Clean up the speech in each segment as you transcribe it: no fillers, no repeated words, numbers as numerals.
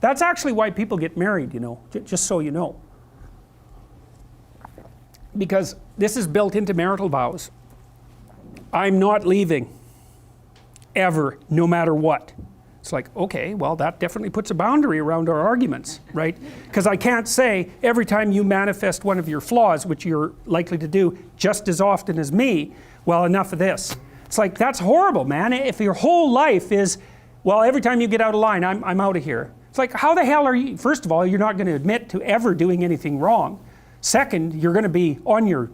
That's actually why people get married, you know, just so you know. Because this is built into marital vows. I'm not leaving, ever, no matter what. It's like, okay, well, that definitely puts a boundary around our arguments, right? Because I can't say every time you manifest one of your flaws, which you're likely to do just as often as me, well, enough of this. It's like, that's horrible, man. If your whole life is, well, every time you get out of line, I'm out of here. It's like, how the hell are you? First of all, you're not going to admit to ever doing anything wrong. Second, you're going to be on your,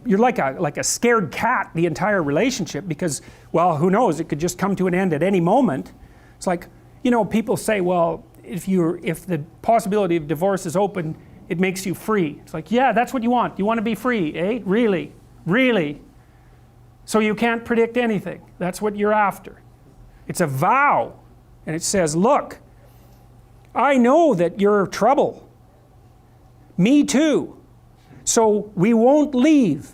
you're like a scared cat the entire relationship because, well, who knows, it could just come to an end at any moment. It's like, you know, people say, well, if the possibility of divorce is open, it makes you free. It's like, yeah, that's what you want. You want to be free, eh? Really? Really? So you can't predict anything. That's what you're after. It's a vow. And it says, look, I know that you're trouble. Me too. So we won't leave,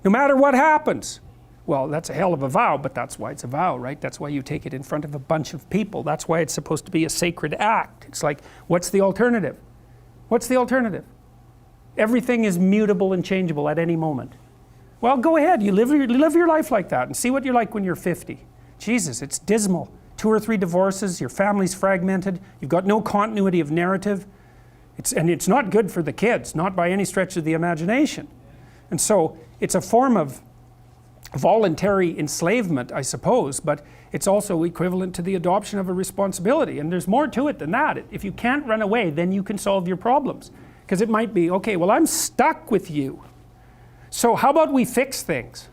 no matter what happens. Well, that's a hell of a vow, but that's why it's a vow, right? That's why you take it in front of a bunch of people. That's why it's supposed to be a sacred act. It's like, what's the alternative? What's the alternative? Everything is mutable and changeable at any moment. Well, go ahead, you live your life like that and see what you're like when you're 50. Jesus, it's dismal. 2 or 3 divorces, your family's fragmented, you've got no continuity of narrative. And it's not good for the kids, not by any stretch of the imagination. And so it's a form of voluntary enslavement, I suppose, but it's also equivalent to the adoption of a responsibility. And there's more to it than that. If you can't run away, then you can solve your problems. Because it might be, okay, well, I'm stuck with you. So how about we fix things?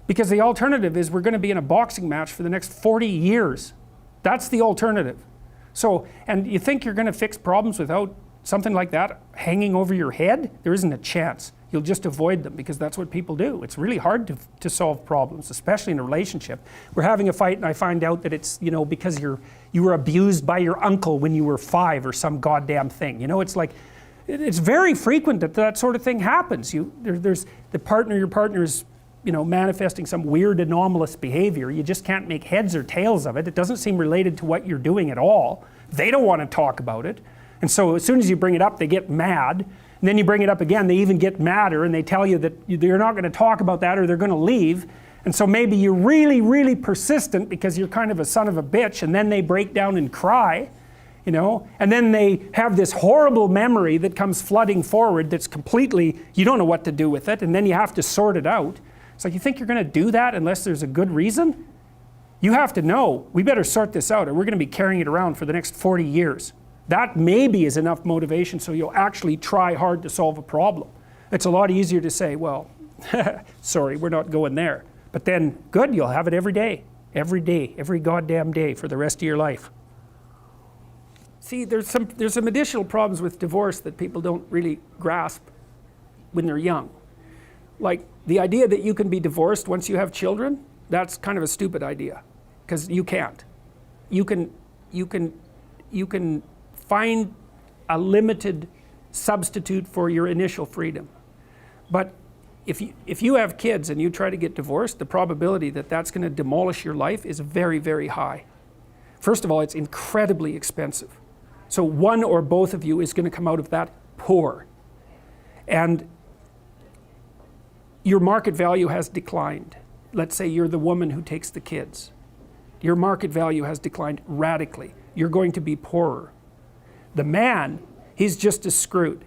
Because the alternative is we're going to be in a boxing match for the next 40 years. That's the alternative. So, and you think you're going to fix problems without something like that hanging over your head? There isn't a chance. You'll just avoid them because that's what people do. It's really hard to solve problems, especially in a relationship. We're having a fight and I find out that it's, you know, because you were abused by your uncle when you were 5 or some goddamn thing. You know, it's like, it's very frequent that that sort of thing happens. There's your partner is, you know, manifesting some weird anomalous behavior. You just can't make heads or tails of it. It doesn't seem related to what you're doing at all. They don't want to talk about it. And so as soon as you bring it up, they get mad. And then you bring it up again, they even get madder and they tell you that you're not going to talk about that or they're going to leave. And so maybe you're really, really persistent because you're kind of a son of a bitch, and then they break down and cry, you know, and then they have this horrible memory that comes flooding forward that's completely, you don't know what to do with it, and then you have to sort it out. It's like, you think you're going to do that unless there's a good reason? You have to know, we better sort this out or we're going to be carrying it around for the next 40 years. That maybe is enough motivation so you'll actually try hard to solve a problem. It's a lot easier to say, well, sorry, we're not going there. But then, good, you'll have it every day, every goddamn day for the rest of your life. See, there's some additional problems with divorce that people don't really grasp when they're young. Like the idea that you can be divorced once you have children, that's kind of a stupid idea, because you can't. You can find a limited substitute for your initial freedom. But if you have kids and you try to get divorced, the probability that that's going to demolish your life is very, very high. First of all, it's incredibly expensive. So one or both of you is going to come out of that poor. And your market value has declined. Let's say you're the woman who takes the kids. Your market value has declined radically. You're going to be poorer. The man, he's just as screwed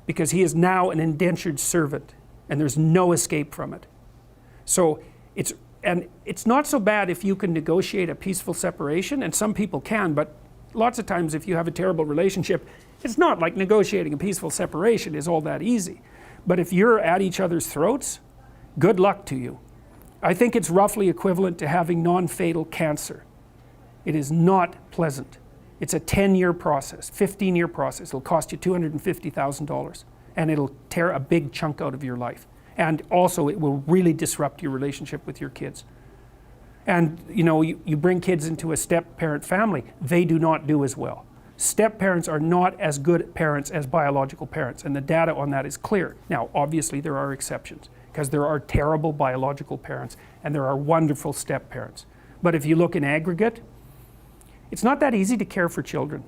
because he is now an indentured servant and there's no escape from it. So it's not so bad if you can negotiate a peaceful separation, and some people can, but lots of times if you have a terrible relationship, it's not like negotiating a peaceful separation is all that easy. But if you're at each other's throats, good luck to you. I think it's roughly equivalent to having non-fatal cancer. It is not pleasant. It's a 10-year process, 15-year process. It'll cost you $250,000, and it'll tear a big chunk out of your life. And also it will really disrupt your relationship with your kids. And you know, you bring kids into a step-parent family, they do not do as well. Step-parents are not as good parents as biological parents, and the data on that is clear. Now, obviously there are exceptions, because there are terrible biological parents, and there are wonderful step-parents. But if you look in aggregate, It's not that easy to care for children.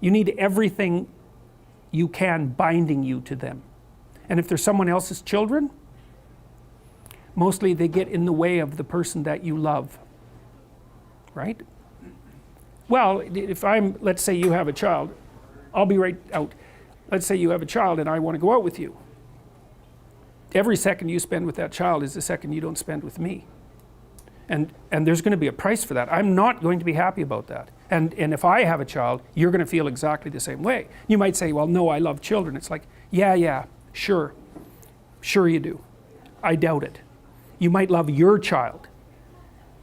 You need everything you can binding you to them. And if they're someone else's children, mostly they get in the way of the person that you love. Right? Well, if let's say you have a child, I'll be right out. Let's say you have a child and I want to go out with you. Every second you spend with that child is the second you don't spend with me. And there's going to be a price for that. I'm not going to be happy about that. And if I have a child, you're going to feel exactly the same way. You might say, well, no, I love children. It's like, yeah, sure. Sure you do. I doubt it. You might love your child.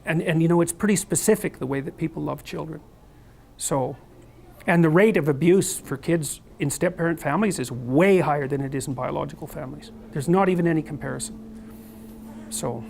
And you know, it's pretty specific the way that people love children. So, and the rate of abuse for kids in step-parent families is way higher than it is in biological families. There's not even any comparison. So.